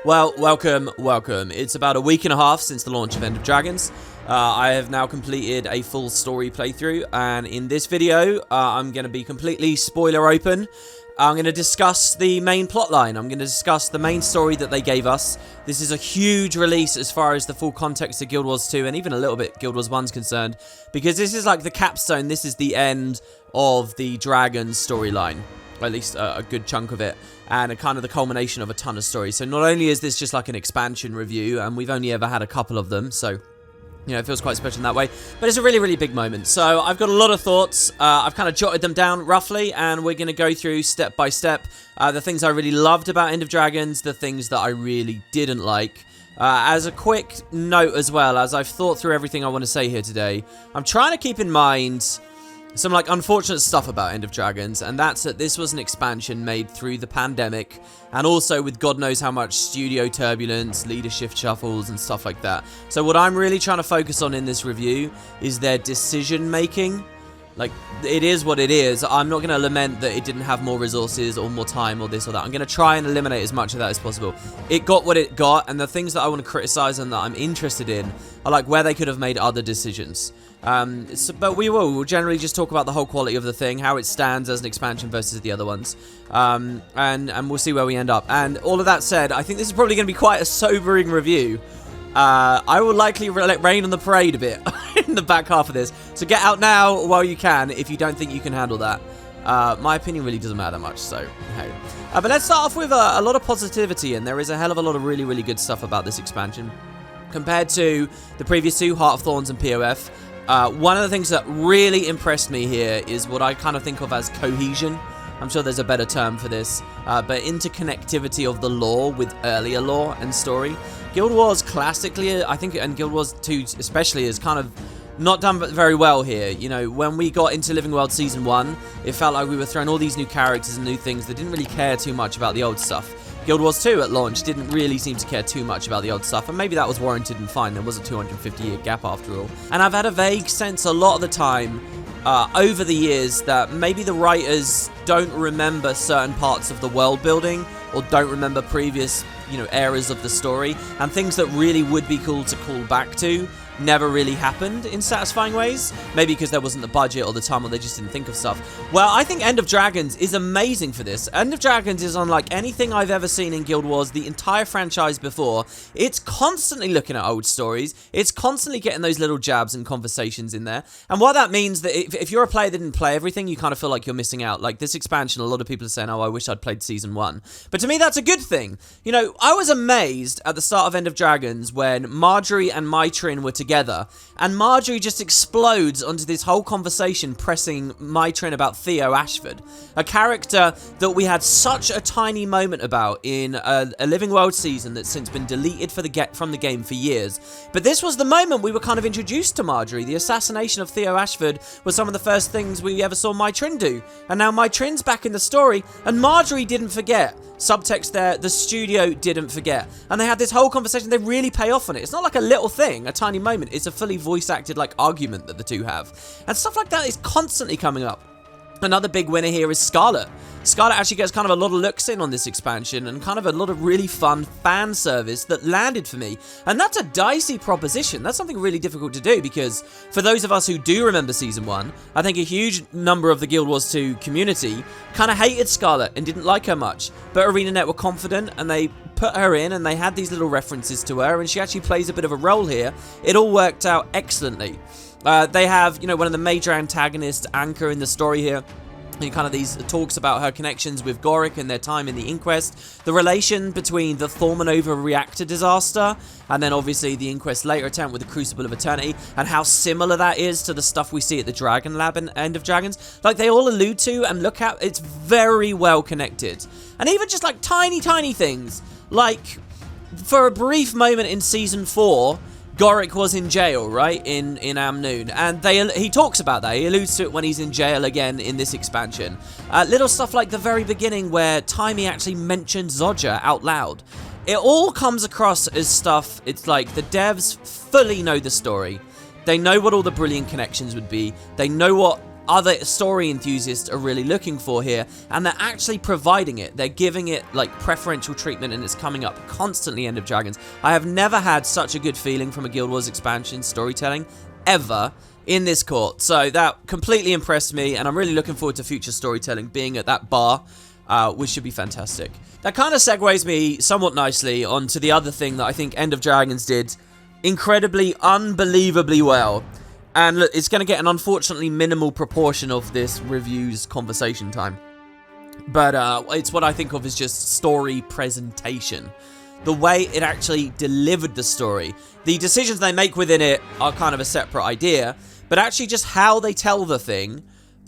Well, welcome. It's about a week and a half since the launch of End of Dragons. I have now completed a full story playthrough, and in this video, I'm going to be completely spoiler open. I'm going to discuss the main plotline. I'm going to discuss the main story that they gave us. This is a huge release as far as the full context of Guild Wars 2 and even a little bit Guild Wars 1's concerned, because this is like the capstone. This is the end of the Dragons storyline. At least a good chunk of it, and a kind of the culmination of a ton of stories. So not only is this just like an expansion review, and we've only ever had a couple of them, so, you know, it feels quite special in that way, but it's a really, really big moment. So I've got a lot of thoughts. I've kind of jotted them down roughly, and we're going to go through step by step the things I really loved about End of Dragons, the things that I really didn't like. As a quick note as well, as I've thought through everything I want to say here today, I'm trying to keep in mind some like unfortunate stuff about End of Dragons, and that's that this was an expansion made through the pandemic, and also with God knows how much studio turbulence, leadership shuffles, and stuff like that. So what I'm really trying to focus on in this review is their decision making. Like, it is what it is. I'm not going to lament that it didn't have more resources or more time or this or that. I'm going to try and eliminate as much of that as possible. It got what it got, and the things that I want to criticize and that I'm interested in are like where they could have made other decisions. But we'll generally just talk about the whole quality of the thing, how it stands as an expansion versus the other ones, and we'll see where we end up. And all of that said, I think this is probably going to be quite a sobering review. I will likely let rain on the parade a bit in the back half of this, so get out now while you can if you don't think you can handle that. My opinion really doesn't matter that much, so hey. But let's start off with a lot of positivity, and there is a hell of a lot of really, really good stuff about this expansion. Compared to the previous two, Heart of Thorns and POF, one of the things that really impressed me here is what I kind of think of as cohesion. I'm sure there's a better term for this, but interconnectivity of the lore with earlier lore and story. Guild Wars classically, I think, and Guild Wars 2 especially, is kind of not done very well here. You know, when we got into Living World Season 1, it felt like we were throwing all these new characters and new things that didn't really care too much about the old stuff. Guild Wars 2 at launch didn't really seem to care too much about the old stuff, and maybe that was warranted and fine. There was a 250-year gap after all. And I've had a vague sense a lot of the time over the years that maybe the writers don't remember certain parts of the world building, or don't remember previous, you know, eras of the story, and things that really would be cool to call back to never really happened in satisfying ways. Maybe because there wasn't the budget or the time, or they just didn't think of stuff. Well, I think End of Dragons is amazing for this. End of Dragons is unlike anything I've ever seen in Guild Wars, the entire franchise before. It's constantly looking at old stories. It's constantly getting those little jabs and conversations in there. And what that means that if you're a player that didn't play everything, you kind of feel like you're missing out. Like this expansion, a lot of people are saying, oh, I wish I'd played Season 1. But to me, that's a good thing. You know, I was amazed at the start of End of Dragons when Marjorie and Mytrin were together, and Marjorie just explodes onto this whole conversation pressing Mytrin about Theo Ashford, a character that we had such a tiny moment about in a Living World season that's since been deleted from the game for years. But this was the moment we were kind of introduced to Marjorie. The assassination of Theo Ashford was some of the first things we ever saw Mytrin do, and now Mytrin's back in the story, and Marjorie didn't forget. Subtext there, the studio didn't forget. And they had this whole conversation, they really pay off on it. It's not like a little thing, a tiny moment. It's a fully voice-acted, like, argument that the two have. And stuff like that is constantly coming up. Another big winner here is Scarlet. Scarlet actually gets kind of a lot of looks in on this expansion, and kind of a lot of really fun fan service that landed for me. And that's a dicey proposition. That's something really difficult to do, because for those of us who do remember Season 1, I think a huge number of the Guild Wars 2 community kind of hated Scarlet and didn't like her much. But ArenaNet were confident, and they put her in, and they had these little references to her, and she actually plays a bit of a role here. It all worked out excellently. They have, you know, one of the major antagonists, Anchor, in the story here. And kind of these talks about her connections with Gorick and their time in the Inquest, the relation between the Thormanova reactor disaster, and then obviously the Inquest later attempt with the Crucible of Eternity, and how similar that is to the stuff we see at the Dragon Lab in End of Dragons. Like, they all allude to and look at, it's very well connected. And even just like tiny things, like for a brief moment in Season 4, Gorick was in jail, right, in Amnoon, and he talks about that. He alludes to it when he's in jail again in this expansion. Little stuff like the very beginning where Timey actually mentioned Zodja out loud. It all comes across as stuff, it's like the devs fully know the story. They know what all the brilliant connections would be. They know what other story enthusiasts are really looking for here, and they're actually providing it. They're giving it like preferential treatment, and it's coming up constantly. End of Dragons. I have never had such a good feeling from a Guild Wars expansion storytelling ever in this court. So that completely impressed me, and I'm really looking forward to future storytelling being at that bar, which should be fantastic. That kind of segues me somewhat nicely onto the other thing that I think End of Dragons did incredibly, unbelievably well. And look, it's going to get an unfortunately minimal proportion of this review's conversation time. But it's what I think of as just story presentation. The way it actually delivered the story. The decisions they make within it are kind of a separate idea. But actually just how they tell the thing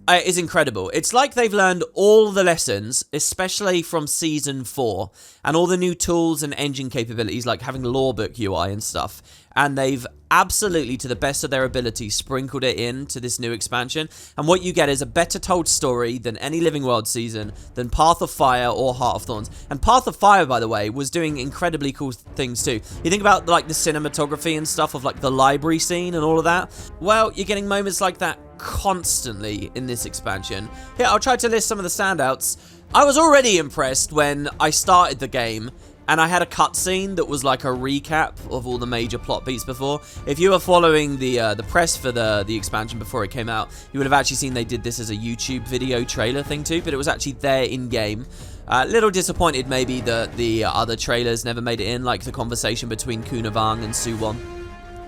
is incredible. It's like they've learned all the lessons, especially from Season 4. And all the new tools and engine capabilities, like having lawbook UI and stuff. And they've absolutely, to the best of their ability, sprinkled it into this new expansion. And what you get is a better told story than any Living World season, than Path of Fire or Heart of Thorns. And Path of Fire, by the way, was doing incredibly cool things too. You think about like the cinematography and stuff of like the library scene and all of that. Well, you're getting moments like that constantly in this expansion. Here, I'll try to list some of the standouts. I was already impressed when I started the game and I had a cutscene that was like a recap of all the major plot beats before. If you were following the press for the expansion before it came out, you would have actually seen they did this as a YouTube video trailer thing too, but it was actually there in-game. Little disappointed maybe that the other trailers never made it in, like the conversation between Kunavang and Suwon.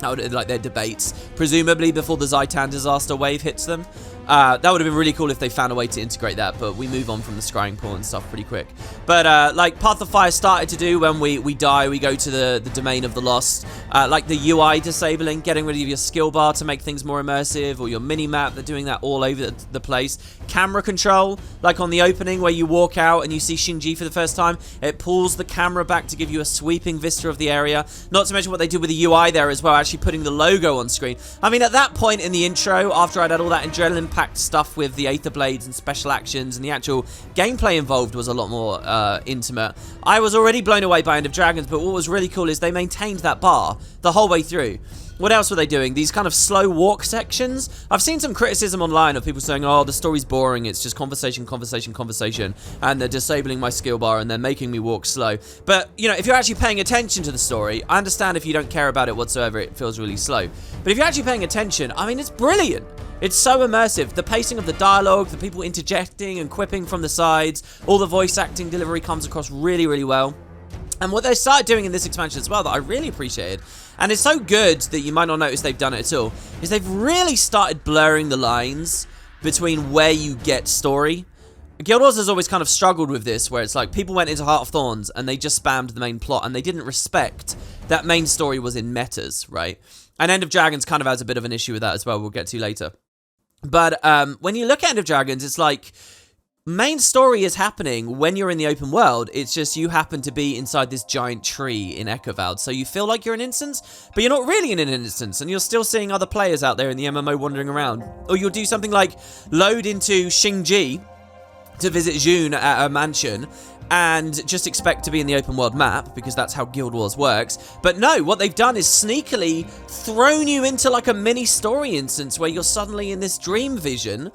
Like their debates, presumably before the Zaitan disaster wave hits them. That would have been really cool if they found a way to integrate that, but we move on from the scrying pool and stuff pretty quick. But like Path of Fire started to do when we die, we go to the domain of the lost. Like the UI disabling, getting rid of your skill bar to make things more immersive, or your mini-map, they're doing that all over the place. Camera control, like on the opening where you walk out and you see Shinji for the first time, it pulls the camera back to give you a sweeping vista of the area. Not to mention what they did with the UI there as well, actually putting the logo on screen. I mean, at that point in the intro, after I'd had all that adrenaline-packed stuff with the Aether Blades and special actions, and the actual gameplay involved was a lot more intimate, I was already blown away by End of Dragons, but what was really cool is they maintained that bar the whole way through. What else were they doing? These kind of slow walk sections. I've seen some criticism online of people saying, oh, the story's boring, it's just conversation, conversation, conversation, and they're disabling my skill bar and they're making me walk slow. But, you know, if you're actually paying attention to the story, I understand if you don't care about it whatsoever, it feels really slow. But if you're actually paying attention, I mean, it's brilliant. It's so immersive. The pacing of the dialogue, the people interjecting and quipping from the sides, all the voice acting delivery comes across really, really well. And what they started doing in this expansion as well that I really appreciated, and it's so good that you might not notice they've done it at all, is they've really started blurring the lines between where you get story. Guild Wars has always kind of struggled with this, where it's like people went into Heart of Thorns and they just spammed the main plot and they didn't respect that main story was in metas, right? And End of Dragons kind of has a bit of an issue with that as well, we'll get to later. But when you look at End of Dragons, it's like main story is happening when you're in the open world. It's just you happen to be inside this giant tree in Ekovald, so you feel like you're in an instance, but you're not really in an instance, and you're still seeing other players out there in the MMO wandering around. Or you'll do something like load into Xingji to visit June at a mansion and just expect to be in the open world map, because that's how Guild Wars works. But no, what they've done is sneakily thrown you into like a mini story instance where you're suddenly in this dream vision,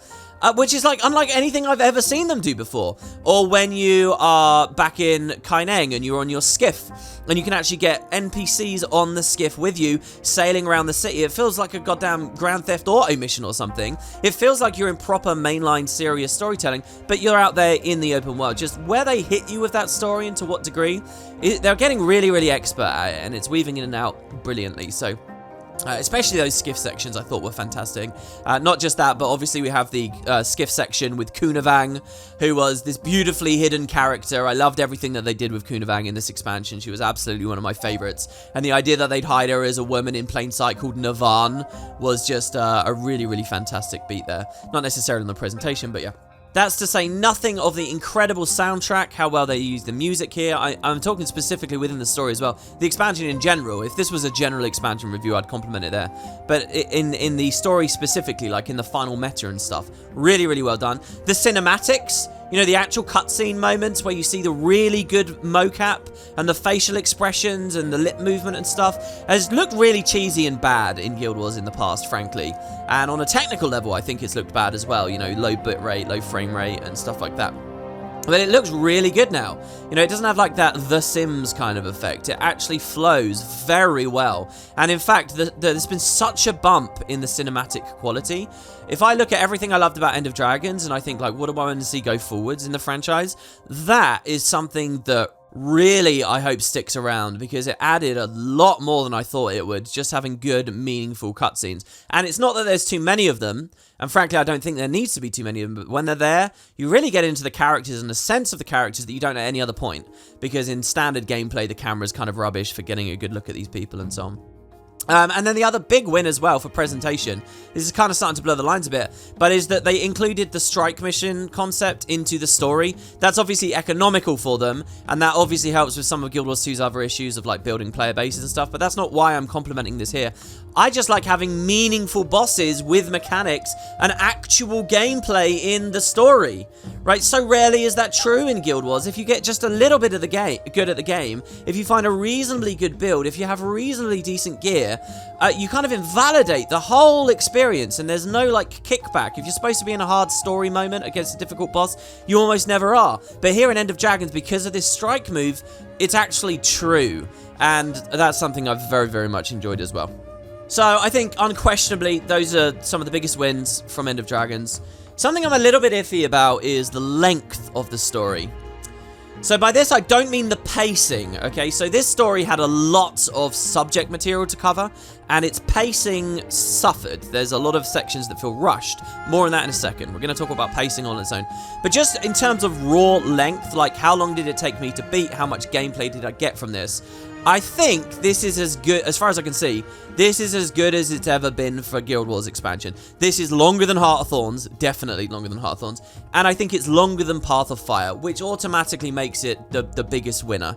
which is like unlike anything I've ever seen them do before. Or when you are back in Kaineng and you're on your skiff and you can actually get NPCs on the skiff with you sailing around the city. It feels like a goddamn Grand Theft Auto mission or something. It feels like you're in proper mainline serious storytelling, but you're out there in the open world. Just where they hit you with that story and to what degree, they're getting really, really expert at it, and it's weaving in and out brilliantly. So especially those skiff sections I thought were fantastic. Not just that, but obviously we have the skiff section with Kunavang, who was this beautifully hidden character. I loved everything that they did with Kunavang in this expansion. She was absolutely one of my favorites. And the idea that they'd hide her as a woman in plain sight called Navan was just a really, really fantastic beat there. Not necessarily in the presentation, but yeah. That's to say nothing of the incredible soundtrack, how well they use the music here. I'm talking specifically within the story as well. The expansion in general, if this was a general expansion review, I'd compliment it there. But in the story specifically, like in the final meta and stuff, really, really well done. The cinematics, You know, the actual cutscene moments where you see the really good mocap and the facial expressions and the lip movement and stuff has looked really cheesy and bad in Guild Wars in the past, frankly. And on a technical level, I think it's looked bad as well. You know, low bit rate, low frame rate and stuff like that. But it looks really good now. You know, it doesn't have like that The Sims kind of effect. It actually flows very well. And in fact, there's been such a bump in the cinematic quality. If I look at everything I loved about End of Dragons and I think like, what do I want to see go forwards in the franchise? That is something that really I hope sticks around, because it added a lot more than I thought it would, just having good, meaningful cutscenes. And it's not that there's too many of them, and frankly I don't think there needs to be too many of them, but when they're there, you really get into the characters and a sense of the characters that you don't at any other point, because in standard gameplay the camera's kind of rubbish for getting a good look at these people and so on. And then the other big win as well for presentation, this is kind of starting to blur the lines a bit, but is that they included the strike mission concept into the story. That's obviously economical for them, and that obviously helps with some of Guild Wars 2's other issues of like building player bases and stuff, but that's not why I'm complimenting this here. I just like having meaningful bosses with mechanics and actual gameplay in the story, right? So rarely is that true in Guild Wars. If you get just a little bit of the game, good at the game, if you find a reasonably good build, if you have reasonably decent gear, you kind of invalidate the whole experience, and there's no like kickback. If you're supposed to be in a hard story moment against a difficult boss, you almost never are. But here in End of Dragons, because of this strike move, it's actually true, and that's something I've very, very much enjoyed as well. So I think unquestionably those are some of the biggest wins from End of Dragons. Something I'm a little bit iffy about is the length of the story. So by this I don't mean the pacing, okay? So this story had a lot of subject material to cover, and its pacing suffered. There's a lot of sections that feel rushed. More on that in a second. We're going to talk about pacing on its own. But just in terms of raw length, like how long did it take me to beat? How much gameplay did I get from this? I think this is as good, as far as I can see, this is as good as it's ever been for Guild Wars expansion. This is longer than Heart of Thorns, definitely longer than Heart of Thorns, and I think it's longer than Path of Fire, which automatically makes it the biggest winner.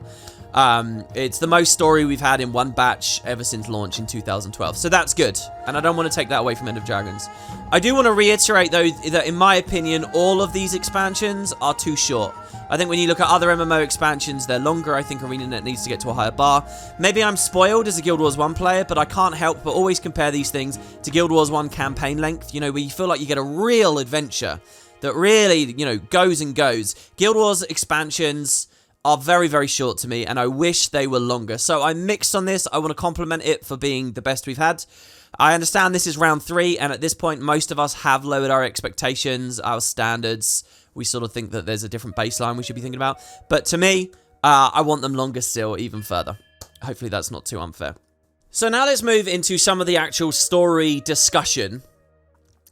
It's the most story we've had in one batch ever since launch in 2012, so that's good, and I don't want to take that away from End of Dragons. I do want to reiterate, though, that in my opinion, all of these expansions are too short. I think when you look at other MMO expansions, they're longer. I think ArenaNet needs to get to a higher bar. Maybe I'm spoiled as a Guild Wars 1 player, but I can't help but always compare these things to Guild Wars 1 campaign length, you know, where you feel like you get a real adventure that really, you know, goes and goes. Guild Wars expansions are very, very short to me, and I wish they were longer. So I'm mixed on this. I want to compliment it for being the best we've had. I understand this is round 3, and at this point, most of us have lowered our expectations, our standards. We sort of think that there's a different baseline we should be thinking about. But to me, I want them longer still, even further. Hopefully that's not too unfair. So now let's move into some of the actual story discussion.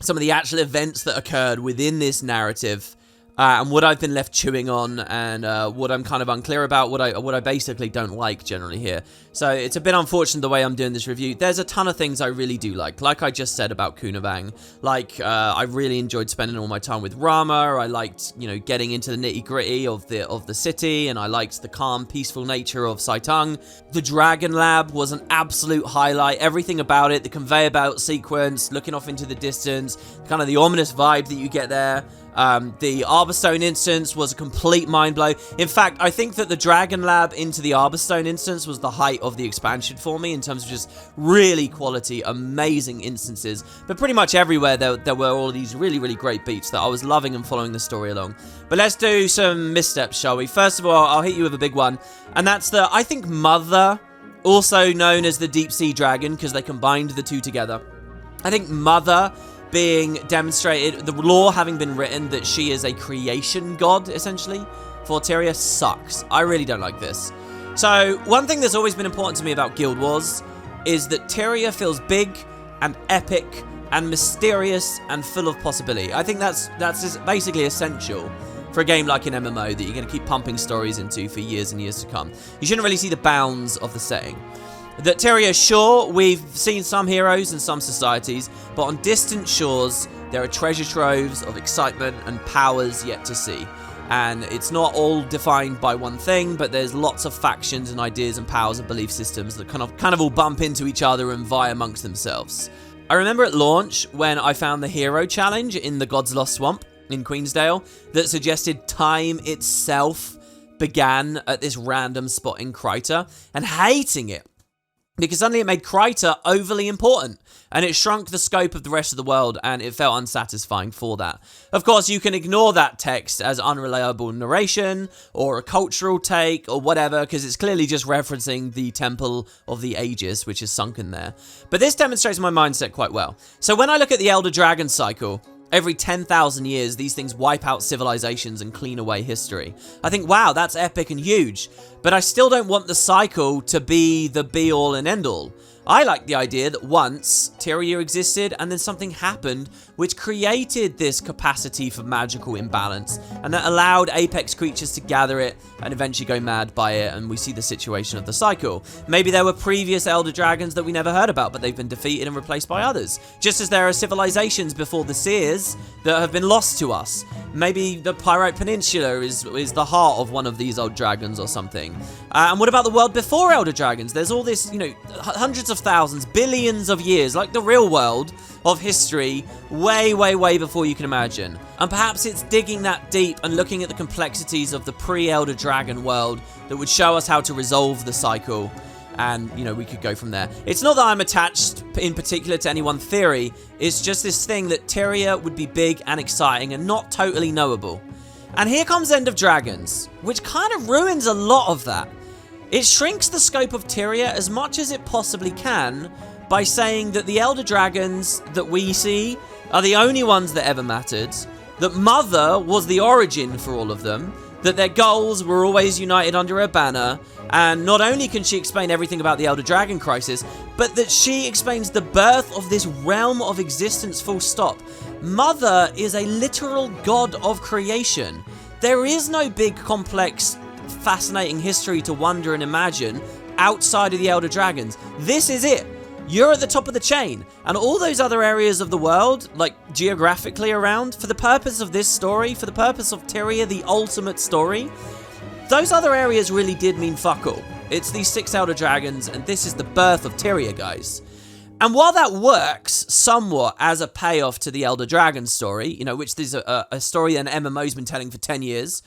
Some of the actual events that occurred within this narrative. And what I've been left chewing on, and what I'm kind of unclear about, what I basically don't like generally here. So it's a bit unfortunate the way I'm doing this review. There's a ton of things I really do like I just said about Kunavang. Like, I really enjoyed spending all my time with Rama. I liked, you know, getting into the nitty-gritty of the city, and I liked the calm, peaceful nature of Saitang. The Dragon Lab was an absolute highlight. Everything about it, the conveyor belt sequence, looking off into the distance, kind of the ominous vibe that you get there. The Arborstone instance was a complete mind blow. In fact, I think that the Dragon Lab into the Arborstone instance was the height of the expansion for me in terms of just really quality, amazing instances. But pretty much everywhere there were all these really, really great beats that I was loving and following the story along. But let's do some missteps, shall we? First of all, I'll hit you with a big one, and that's the, I think, Mother, also known as the Deep Sea Dragon, because they combined the two together. I think Mother being demonstrated, the lore having been written that she is a creation god, essentially, for Tyria sucks. I really don't like this. So, one thing that's always been important to me about Guild Wars is that Tyria feels big and epic and mysterious and full of possibility. I think that's basically essential for a game like an MMO that you're going to keep pumping stories into for years and years to come. You shouldn't really see the bounds of the setting. That Tyria, sure, we've seen some heroes and some societies, but on distant shores, there are treasure troves of excitement and powers yet to see. And it's not all defined by one thing, but there's lots of factions and ideas and powers and belief systems that kind of all bump into each other and vie amongst themselves. I remember at launch when I found the hero challenge in the God's Lost Swamp. in Queensdale that suggested time itself began at this random spot in Kryta, and hating it because suddenly it made Kryta overly important, and it shrunk the scope of the rest of the world, and it felt unsatisfying for that. Of course, you can ignore that text as unreliable narration, or a cultural take, or whatever, because it's clearly just referencing the Temple of the Ages, which is sunken there. But this demonstrates my mindset quite well. So when I look at the Elder Dragon cycle, every 10,000 years, these things wipe out civilizations and clean away history. I think, wow, that's epic and huge. But I still don't want the cycle to be the be-all and end-all. I like the idea that once Tyria existed and then something happened which created this capacity for magical imbalance, and that allowed apex creatures to gather it and eventually go mad by it, and we see the situation of the cycle. Maybe there were previous Elder Dragons that we never heard about, but they've been defeated and replaced by others. Just as there are civilizations before the Seers that have been lost to us. Maybe the Pyrite Peninsula is the heart of one of these old dragons or something. And what about the world before Elder Dragons? There's all this, hundreds of thousands, billions of years, like the real world of history, way, way, way before you can imagine. And perhaps it's digging that deep and looking at the complexities of the pre-Elder Dragon world that would show us how to resolve the cycle. And, we could go from there. It's not that I'm attached in particular to any one theory. It's just this thing that Tyria would be big and exciting and not totally knowable. And here comes End of Dragons, which kind of ruins a lot of that. It shrinks the scope of Tyria as much as it possibly can by saying that the Elder Dragons that we see are the only ones that ever mattered, that Mother was the origin for all of them, that their goals were always united under her banner, and not only can she explain everything about the Elder Dragon crisis, but that she explains the birth of this realm of existence full stop. Mother is a literal god of creation. There is no big, complex, fascinating history to wonder and imagine outside of the Elder Dragons. This is it. You're at the top of the chain, and all those other areas of the world, like geographically around, for the purpose of this story, for the purpose of Tyria, the ultimate story, those other areas really did mean fuck all. It's these 6 Elder Dragons, and this is the birth of Tyria, guys. And while that works somewhat as a payoff to the Elder Dragon story, which is a story an MMO's been telling for 10 years,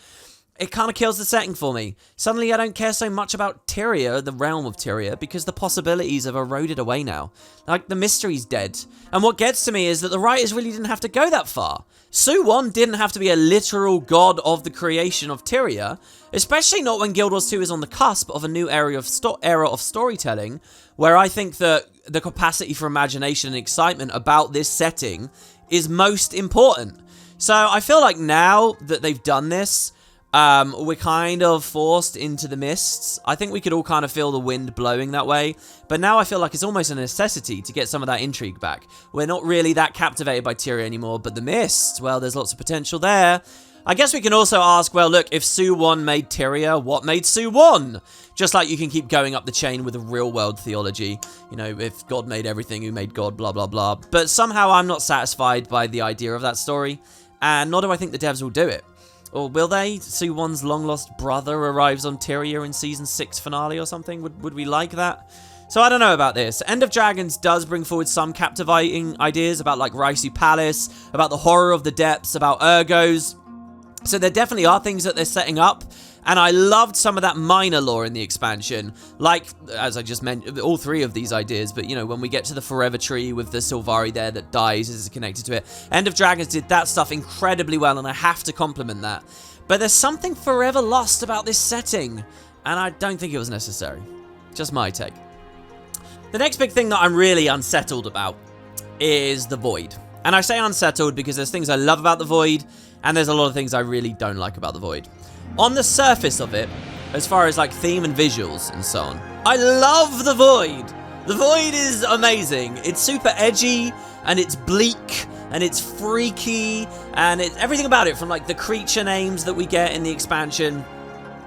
it kind of kills the setting for me. Suddenly I don't care so much about Tyria, the realm of Tyria, because the possibilities have eroded away now. Like, the mystery's dead. And what gets to me is that the writers really didn't have to go that far. Su-1 didn't have to be a literal god of the creation of Tyria, especially not when Guild Wars 2 is on the cusp of a new era of storytelling, where I think that the capacity for imagination and excitement about this setting is most important. So I feel like now that they've done this, we're kind of forced into the mists. I think we could all kind of feel the wind blowing that way, but now I feel like it's almost a necessity to get some of that intrigue back. We're not really that captivated by Tyria anymore, but the mists, well, there's lots of potential there. I guess we can also ask, well, look, if Su-1 made Tyria, what made Su-1? Just like you can keep going up the chain with a real-world theology. If God made everything, who made God, blah, blah, blah. But somehow I'm not satisfied by the idea of that story, and nor do I think the devs will do it. Or will they? Su-1's long-lost brother arrives on Tyria in Season 6 finale or something? Would we like that? So I don't know about this. End of Dragons does bring forward some captivating ideas about, like, Raisu Palace, about the horror of the depths, about Ergos. So there definitely are things that they're setting up. And I loved some of that minor lore in the expansion. Like, as I just mentioned, all 3 of these ideas. But, when we get to the Forever Tree with the Sylvari there that dies as it's connected to it. End of Dragons did that stuff incredibly well, and I have to compliment that. But there's something forever lost about this setting. And I don't think it was necessary. Just my take. The next big thing that I'm really unsettled about is the Void. And I say unsettled because there's things I love about the Void, and there's a lot of things I really don't like about the Void. On the surface of it, as far as like theme and visuals and so on, I love the Void. The Void is amazing. It's super edgy, and it's bleak, and it's freaky, and it's everything about it, from like the creature names that we get in the expansion.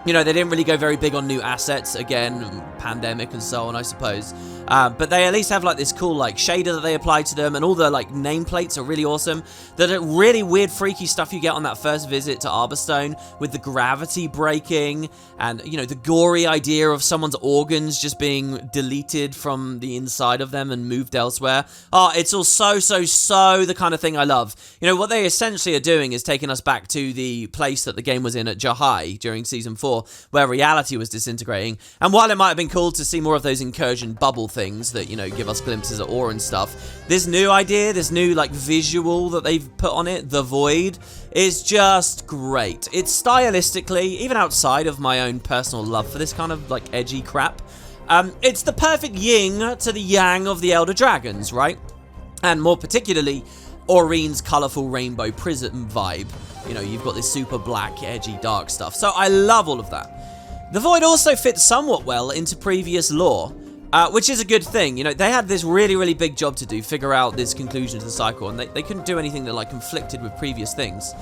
They didn't really go very big on new assets. Again, pandemic and so on, I suppose. But they at least have like this cool like shader that they apply to them, and all the like nameplates are really awesome. The really weird, freaky stuff you get on that first visit to Arborstone with the gravity breaking, and you know, the gory idea of someone's organs just being deleted from the inside of them and moved elsewhere. Oh, it's all so the kind of thing I love. You know, what they essentially are doing is taking us back to the place that the game was in at Jahai during Season 4, where reality was disintegrating. And while it might have been cool to see more of those incursion bubble things that, you know, give us glimpses of ore and stuff, this new idea, this new, like, visual that they've put on it, the Void, is just great. It's stylistically, even outside of my own personal love for this kind of, like, edgy crap, it's the perfect yin to the yang of the Elder Dragons, right? And more particularly, Aureen's colourful rainbow prism vibe. You know, you've got this super black, edgy, dark stuff. So I love all of that. The Void also fits somewhat well into previous lore, which is a good thing. You know, they had this really big job to do, figure out this conclusion to the cycle, and they couldn't do anything that, like, conflicted with previous things.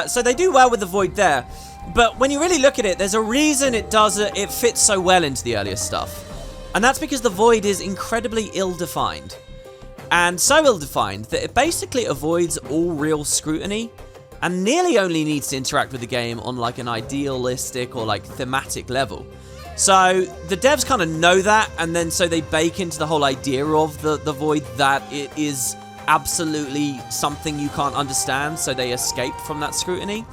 So they do well with the Void there. But when you really look at it, there's a reason it fits so well into the earlier stuff. And that's because the Void is incredibly ill-defined. And so ill-defined that it basically avoids all real scrutiny and nearly only needs to interact with the game on like an idealistic or like thematic level. So the devs kind of know that, and then so they bake into the whole idea of the Void that it is absolutely something you can't understand, so they escape from that scrutiny.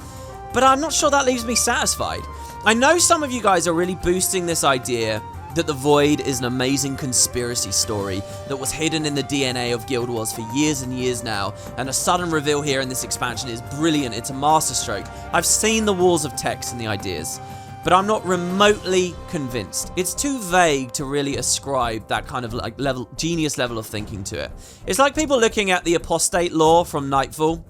But I'm not sure that leaves me satisfied. I know some of you guys are really boosting this idea that the Void is an amazing conspiracy story that was hidden in the DNA of Guild Wars for years and years now, and a sudden reveal here in this expansion is brilliant. It's a masterstroke. I've seen the walls of text and the ideas, but I'm not remotely convinced. It's too vague to really ascribe that kind of like genius level of thinking to it. It's like people looking at the apostate lore from Nightfall,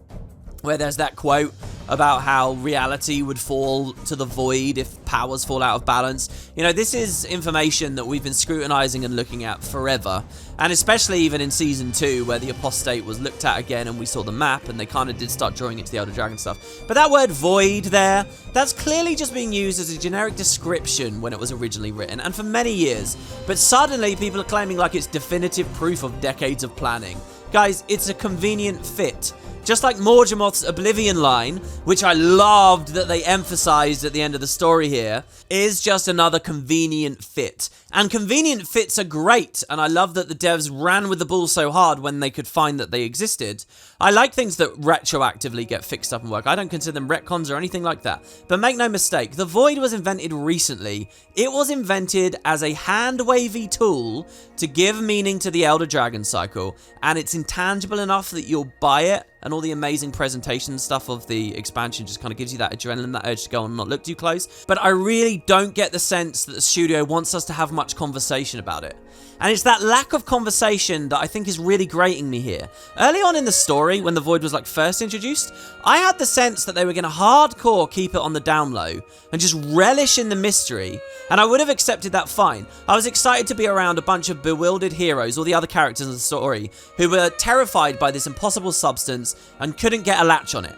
where there's that quote about how reality would fall to the Void if powers fall out of balance. You know, this is information that we've been scrutinizing and looking at forever, and especially even in Season 2, where the apostate was looked at again and we saw the map, and they kind of did start drawing it to the Elder Dragon stuff. But that word Void there, that's clearly just being used as a generic description when it was originally written, and for many years. But suddenly people are claiming like it's definitive proof of decades of planning. Guys, it's a convenient fit. Just like Morgemoth's Oblivion line, which I loved that they emphasized at the end of the story here, is just another convenient fit. And convenient fits are great, and I love that the devs ran with the ball so hard when they could find that they existed. I like things that retroactively get fixed up and work. I don't consider them retcons or anything like that. But make no mistake, the Void was invented recently. It was invented as a hand-wavy tool to give meaning to the Elder Dragon cycle, and it's intangible enough that you'll buy it, and all the amazing presentation stuff of the expansion just kind of gives you that adrenaline, that urge to go and not look too close. But I really don't get the sense that the studio wants us to have much conversation about it. And it's that lack of conversation that I think is really grating me here. Early on in the story, when the Void was like first introduced, I had the sense that they were going to hardcore keep it on the down low and just relish in the mystery, and I would have accepted that fine. I was excited to be around a bunch of bewildered heroes, all the other characters in the story, who were terrified by this impossible substance and couldn't get a latch on it.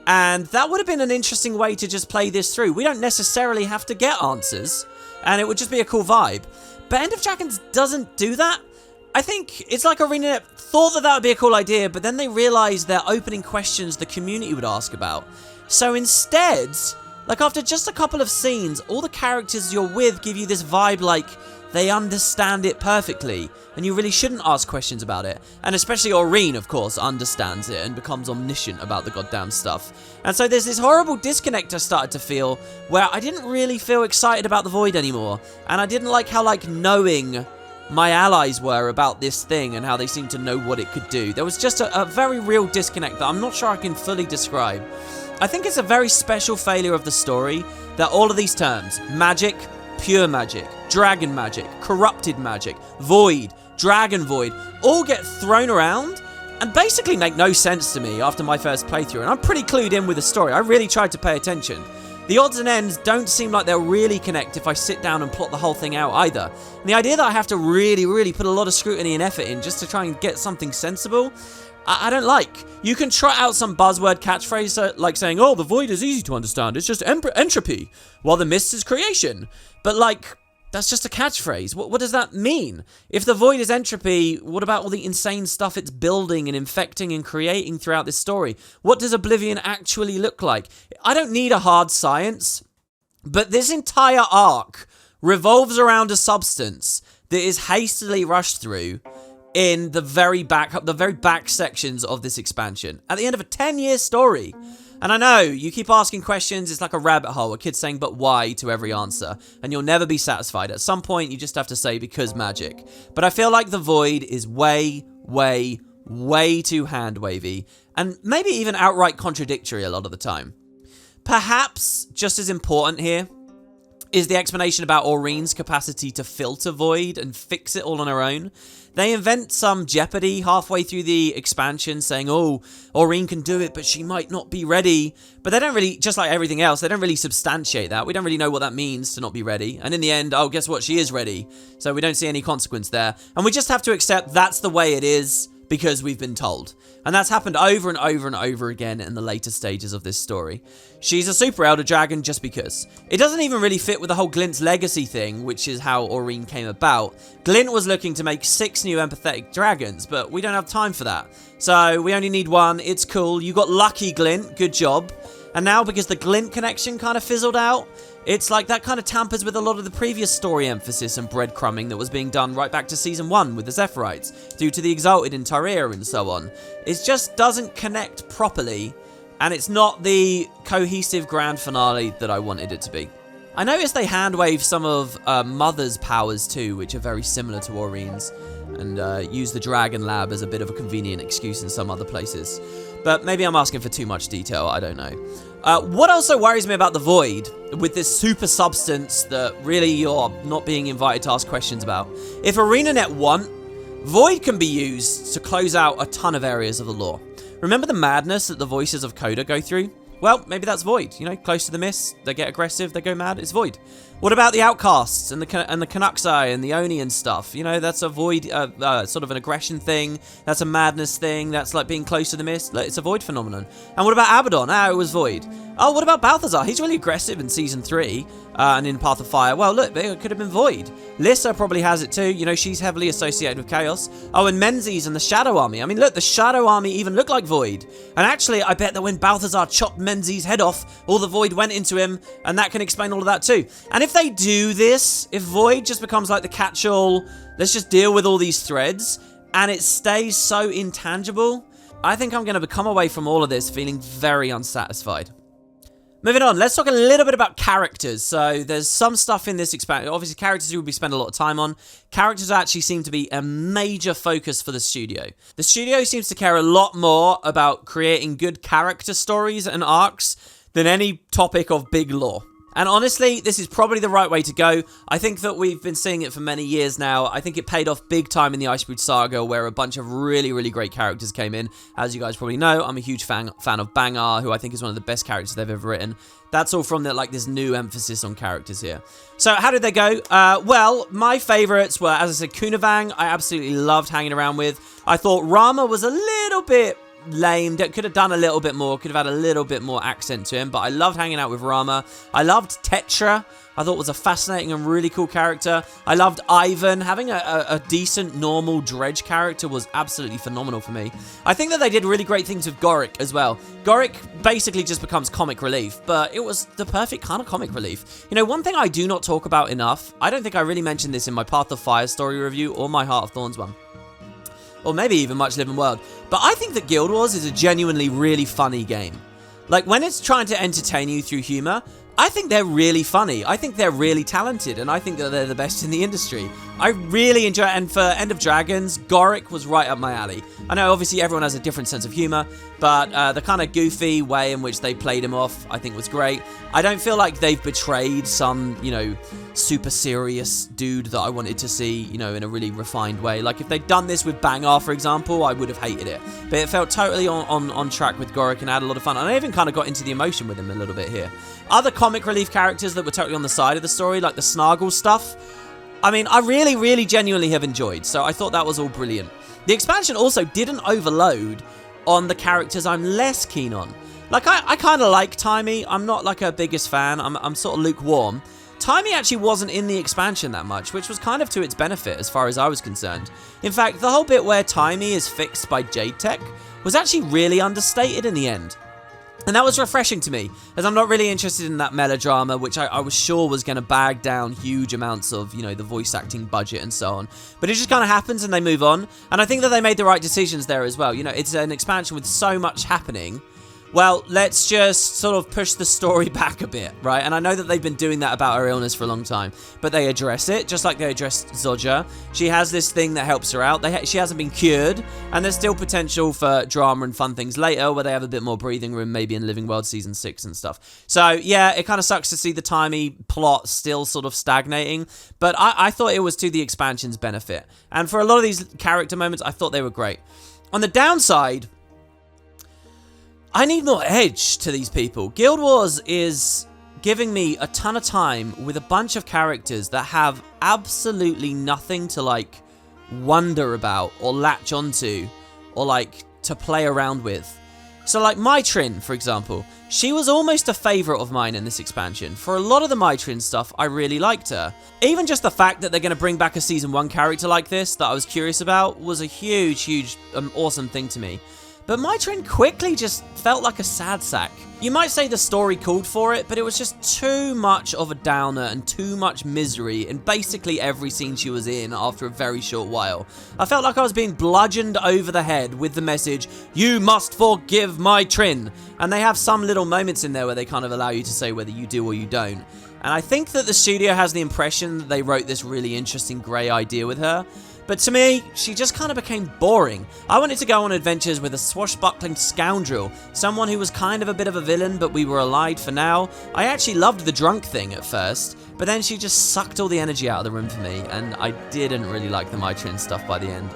And that would have been an interesting way to just play this through. We don't necessarily have to get answers, and it would just be a cool vibe. But End of Dragons doesn't do that. I think it's like ArenaNet thought that would be a cool idea, but then they realized they're opening questions the community would ask about. So instead, like after just a couple of scenes, all the characters you're with give you this vibe like they understand it perfectly, and you really shouldn't ask questions about it. And especially Aureen, of course, understands it and becomes omniscient about the goddamn stuff. And so there's this horrible disconnect I started to feel, where I didn't really feel excited about the Void anymore, and I didn't like how, like, knowing my allies were about this thing and how they seemed to know what it could do. There was just a very real disconnect that I'm not sure I can fully describe. I think it's a very special failure of the story that all of these terms, magic, pure magic, dragon magic, corrupted magic, void, dragon void, all get thrown around and basically make no sense to me after my first playthrough, and I'm pretty clued in with the story. I really tried to pay attention. The odds and ends don't seem like they'll really connect if I sit down and plot the whole thing out either. And the idea that I have to really put a lot of scrutiny and effort in just to try and get something sensible, I don't like. You can trot out some buzzword catchphrase like saying, oh, the void is easy to understand, it's just entropy, while the mist is creation. But like, That's just a catchphrase. What does that mean? If the void is entropy, what about all the insane stuff it's building and infecting and creating throughout this story? What does Oblivion actually look like? I don't need a hard science, but this entire arc revolves around a substance that is hastily rushed through in the very back sections of this expansion. At the end of a 10-year story. And I know, you keep asking questions, it's like a rabbit hole, a kid saying, but why, to every answer. And you'll never be satisfied. At some point, you just have to say, because magic. But I feel like the void is way, way, way too hand-wavy. And maybe even outright contradictory a lot of the time. Perhaps, just as important here, is the explanation about Aureen's capacity to filter void and fix it all on her own. They invent some jeopardy halfway through the expansion saying, oh, Aureen can do it, but she might not be ready. But they don't really, just like everything else, they don't really substantiate that. We don't really know what that means to not be ready. And in the end, oh, guess what? She is ready. So we don't see any consequence there. And we just have to accept that's the way it is because we've been told. And that's happened over and over and over again in the later stages of this story. She's a super elder dragon just because. It doesn't even really fit with the whole Glint's legacy thing, which is how Aureen came about. Glint was looking to make 6 new empathetic dragons, but we don't have time for that. So we only need 1. It's cool. You got lucky, Glint. Good job. And now, because the Glint connection kind of fizzled out, it's like that kind of tampers with a lot of the previous story emphasis and breadcrumbing that was being done right back to Season 1 with the Zephyrite, due to the Exalted in Tyria and so on. It just doesn't connect properly, and it's not the cohesive grand finale that I wanted it to be. I noticed they handwave some of Mother's powers too, which are very similar to Aureen's, and use the Dragon Lab as a bit of a convenient excuse in some other places. But maybe I'm asking for too much detail, I don't know. What also worries me about the Void, with this super substance that really you're not being invited to ask questions about. If ArenaNet want, Void can be used to close out a ton of areas of the lore. Remember the madness that the voices of Coda go through? Well, maybe that's Void. You know, close to the mist, they get aggressive, they go mad, it's Void. What about the Outcasts and the Canucksai and the Oni and stuff? You know, that's a Void, sort of an aggression thing. That's a madness thing. That's like being close to the mist. It's a Void phenomenon. And what about Abaddon? It was Void. Oh, what about Balthazar? He's really aggressive in Season 3 and in Path of Fire. Well, look, it could have been Void. Lissa probably has it too. You know, she's heavily associated with Chaos. Oh, and Menzies and the Shadow Army. I mean, look, the Shadow Army even looked like Void. And actually, I bet that when Balthazar chopped Menzies' head off, all the Void went into him, and that can explain all of that too. And if they do this, if Void just becomes like the catch-all, let's just deal with all these threads, and it stays so intangible, I think I'm going to come away from all of this feeling very unsatisfied. Moving on, let's talk a little bit about characters. So there's some stuff in this expansion. Obviously, characters we will be spending a lot of time on. Characters actually seem to be a major focus for the studio. The studio seems to care a lot more about creating good character stories and arcs than any topic of big lore. And honestly, this is probably the right way to go. I think that we've been seeing it for many years now. I think it paid off big time in the Icebrood Saga, where a bunch of really, really great characters came in. As you guys probably know, I'm a huge fan of Bangar, who I think is one of the best characters they've ever written. That's all from this new emphasis on characters here. So how did they go? Well, my favorites were, as I said, Kunavang. I absolutely loved hanging around with. I thought Rama was a little bit lame. Could have done a little bit more. Could have had a little bit more accent to him. But I loved hanging out with Rama. I loved Tetra. I thought was a fascinating and really cool character. I loved Ivan. Having a decent, normal Dredge character was absolutely phenomenal for me. I think that they did really great things with Goric as well. Goric basically just becomes comic relief, but it was the perfect kind of comic relief. You know, one thing I do not talk about enough, I don't think I really mentioned this in my Path of Fire story review or my Heart of Thorns one, or maybe even Much Living World, but I think that Guild Wars is a genuinely really funny game. Like, when it's trying to entertain you through humor, I think they're really funny. I think they're really talented, and I think that they're the best in the industry. I really enjoy it, and for End of Dragons, Goric was right up my alley. I know, obviously, everyone has a different sense of humor, but the kind of goofy way in which they played him off, I think was great. I don't feel like they've betrayed some, you know, super serious dude that I wanted to see, you know, in a really refined way. Like, if they'd done this with Bangar, for example, I would have hated it. But it felt totally on track with Goric, and I had a lot of fun. And I even kind of got into the emotion with him a little bit here. Other comic relief characters that were totally on the side of the story, like the Snargle stuff, I mean, I really, really genuinely have enjoyed. So I thought that was all brilliant. The expansion also didn't overload on the characters I'm less keen on. Like, I kind of like Timey. I'm not like her biggest fan. I'm sort of lukewarm. Timey actually wasn't in the expansion that much, which was kind of to its benefit as far as I was concerned. In fact, the whole bit where Timey is fixed by Jade Tech was actually really understated in the end. And that was refreshing to me, as I'm not really interested in that melodrama, which I was sure was going to bag down huge amounts of, you know, the voice acting budget and so on. But it just kind of happens and they move on. And I think that they made the right decisions there as well. You know, it's an expansion with so much happening. Well, let's just sort of push the story back a bit, right? And I know that they've been doing that about her illness for a long time, but they address it, just like they addressed Zodja. She has this thing that helps her out. She hasn't been cured, and there's still potential for drama and fun things later, where they have a bit more breathing room, maybe in Living World Season 6 and stuff. So, yeah, it kind of sucks to see the Timey plot still sort of stagnating, but I thought it was to the expansion's benefit. And for a lot of these character moments, I thought they were great. On the downside, I need more edge to these people. Guild Wars is giving me a ton of time with a bunch of characters that have absolutely nothing to, like, wonder about or latch onto or, like, to play around with. So, like, Mytrin, for example. She was almost a favourite of mine in this expansion. For a lot of the Mytrin stuff, I really liked her. Even just the fact that they're going to bring back a Season 1 character like this that I was curious about was a huge, awesome thing to me. But Mytrin quickly just felt like a sad sack. You might say the story called for it, but it was just too much of a downer and too much misery in basically every scene she was in after a very short while. I felt like I was being bludgeoned over the head with the message, "You must forgive Mytrin." And they have some little moments in there where they kind of allow you to say whether you do or you don't. And I think that the studio has the impression that they wrote this really interesting grey idea with her. But to me, she just kind of became boring. I wanted to go on adventures with a swashbuckling scoundrel, someone who was kind of a bit of a villain, but we were allied for now. I actually loved the drunk thing at first, but then she just sucked all the energy out of the room for me, and I didn't really like the Mytrin stuff by the end.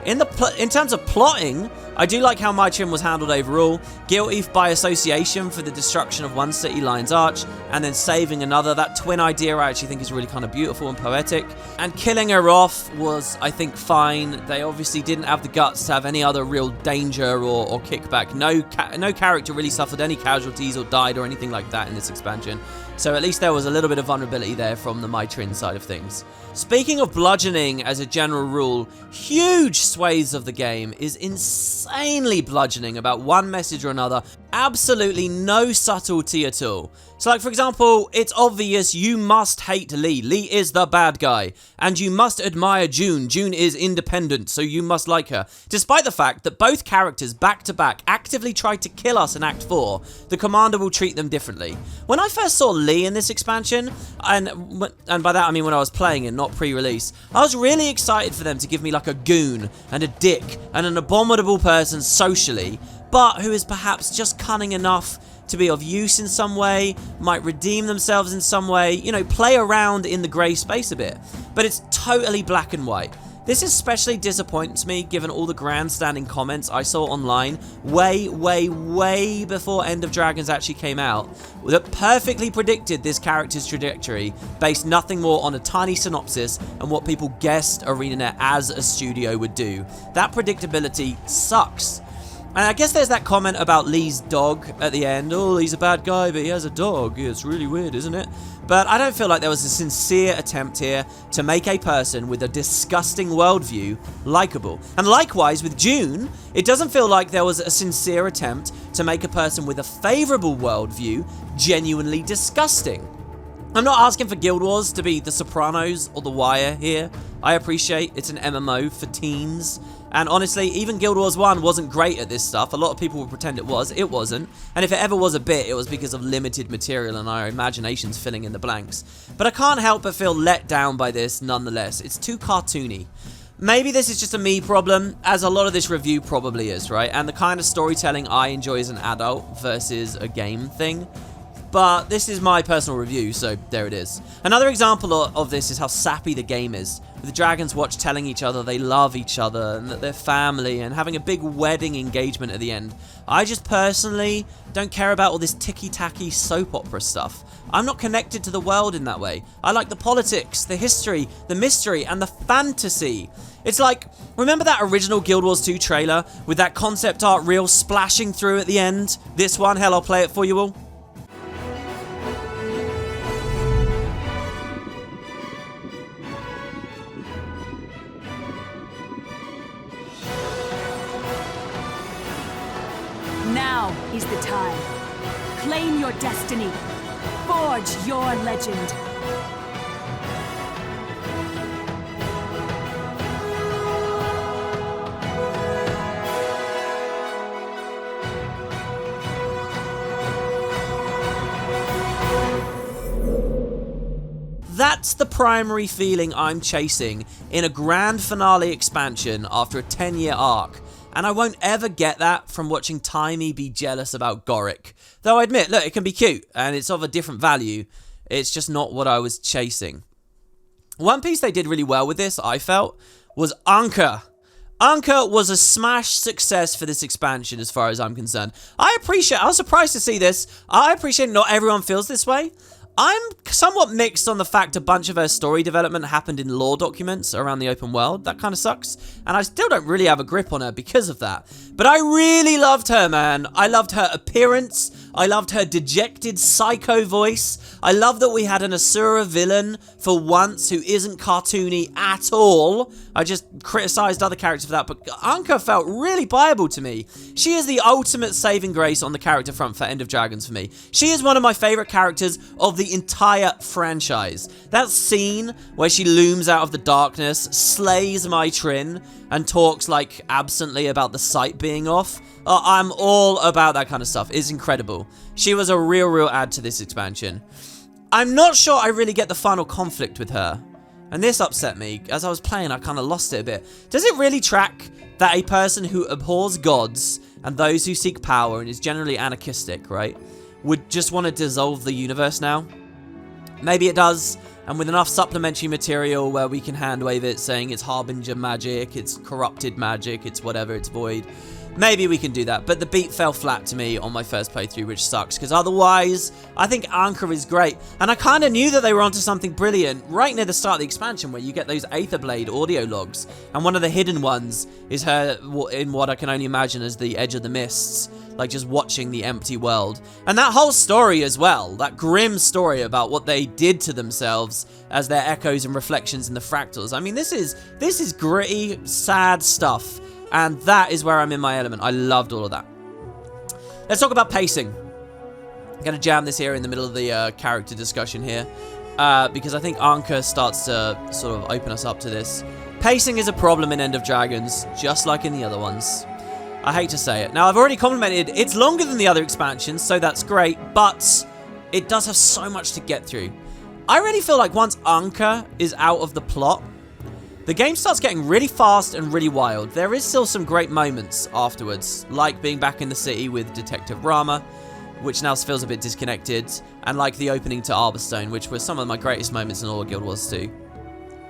In terms of plotting, I do like how Mytrin was handled overall. Guilty by association for the destruction of one city, Lion's Arch, and then saving another. That twin idea I actually think is really kind of beautiful and poetic. And killing her off was, I think, fine. They obviously didn't have the guts to have any other real danger or kickback. No character really suffered any casualties or died or anything like that in this expansion. So at least there was a little bit of vulnerability there from the Mytrin side of things. Speaking of bludgeoning as a general rule, huge swathes of the game is insanely bludgeoning about one message or another. Absolutely no subtlety at all. So like, for example, it's obvious you must hate Lee. Lee is the bad guy. And you must admire June. June is independent, so you must like her. Despite the fact that both characters back to back actively tried to kill us in Act 4, the commander will treat them differently. When I first saw Lee in this expansion, and by that I mean when I was playing it, not pre-release, I was really excited for them to give me like a goon and a dick and an abominable person socially, but who is perhaps just cunning enough to be of use in some way, might redeem themselves in some way, you know, play around in the grey space a bit. But it's totally black and white. This especially disappoints me given all the grandstanding comments I saw online way before End of Dragons actually came out that perfectly predicted this character's trajectory based nothing more on a tiny synopsis and what people guessed ArenaNet as a studio would do. That predictability sucks. And I guess there's that comment about Lee's dog at the end. Oh, he's a bad guy, but he has a dog. Yeah, it's really weird, isn't it? But I don't feel like there was a sincere attempt here to make a person with a disgusting worldview likable. And likewise with June, it doesn't feel like there was a sincere attempt to make a person with a favourable worldview genuinely disgusting. I'm not asking for Guild Wars to be The Sopranos or The Wire here. I appreciate it's an MMO for teens. And honestly, even Guild Wars 1 wasn't great at this stuff. A lot of people would pretend it was. It wasn't. And if it ever was a bit, it was because of limited material and our imaginations filling in the blanks. But I can't help but feel let down by this nonetheless. It's too cartoony. Maybe this is just a me problem, as a lot of this review probably is, right? And the kind of storytelling I enjoy as an adult versus a game thing. But this is my personal review, so there it is. Another example of this is how sappy the game is. With the Dragons Watch telling each other they love each other and that they're family and having a big wedding engagement at the end. I just personally don't care about all this ticky-tacky soap opera stuff. I'm not connected to the world in that way. I like the politics, the history, the mystery, and the fantasy. It's like, remember that original Guild Wars 2 trailer with that concept art reel splashing through at the end? This one, hell, I'll play it for you all. is the time. Claim your destiny. Forge your legend. That's the primary feeling I'm chasing in a grand finale expansion after a 10-year arc. And I won't ever get that from watching Timey be jealous about Gorick. Though I admit, look, it can be cute, and it's of a different value. It's just not what I was chasing. One piece they did really well with this, I felt, was Anka. Anka was a smash success for this expansion as far as I'm concerned. I was surprised to see this. I appreciate not everyone feels this way. I'm somewhat mixed on the fact a bunch of her story development happened in lore documents around the open world. That kind of sucks. And I still don't really have a grip on her because of that. But I really loved her, man. I loved her appearance. I loved her dejected psycho voice. I love that we had an Asura villain for once who isn't cartoony at all. I just criticized other characters for that, but Anka felt really viable to me. She is the ultimate saving grace on the character front for End of Dragons for me. She is one of my favorite characters of the entire franchise. That scene where she looms out of the darkness, slays my Trin, and talks like absently about the sight being off. I'm all about that kind of stuff. It's incredible. She was a real add to this expansion. I'm not sure I really get the final conflict with her. And this upset me. As I was playing, I kind of lost it a bit. Does it really track that a person who abhors gods and those who seek power and is generally anarchistic, right, would just want to dissolve the universe now? Maybe it does, and with enough supplementary material where we can handwave it saying it's harbinger magic, it's corrupted magic, it's whatever, it's void. Maybe we can do that, but the beat fell flat to me on my first playthrough, which sucks, because otherwise, I think Anka is great, and I kind of knew that they were onto something brilliant right near the start of the expansion, where you get those Aetherblade audio logs, and one of the hidden ones is her in what I can only imagine as the Edge of the Mists, like just watching the empty world. And that whole story as well, that grim story about what they did to themselves as their echoes and reflections in the fractals. I mean, this is gritty, sad stuff. And that is where I'm in my element. I loved all of that. Let's talk about pacing. I'm going to jam this here in the middle of the character discussion here. Because I think Anka starts to sort of open us up to this. Pacing is a problem in End of Dragons, just like in the other ones. I hate to say it. Now, I've already complimented, it's longer than the other expansions, so that's great. But it does have so much to get through. I really feel like once Anka is out of the plot, the game starts getting really fast and really wild. There is still some great moments afterwards, like being back in the city with Detective Rama, which now feels a bit disconnected, and like the opening to Arborstone, which were some of my greatest moments in all of Guild Wars 2.